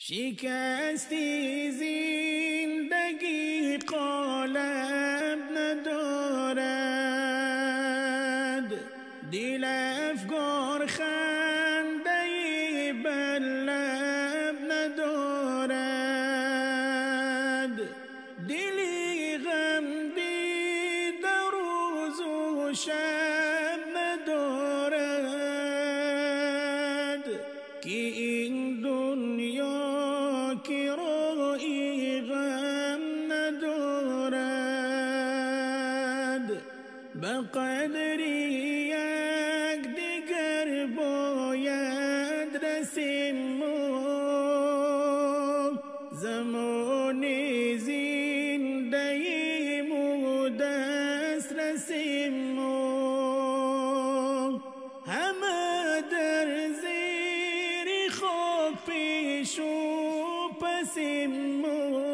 شکستی زندگی قالب ندارد، دل افگار خنده بر لب ندارد، دلی غم دیده روز و شب ندارد، که این دنیا که رایی غم ندارد، به قدر یک دیگر باید رسیم ما، زمان زندگی و دست رسیم ما، همه در زیر خاک پیش و پسیم ما.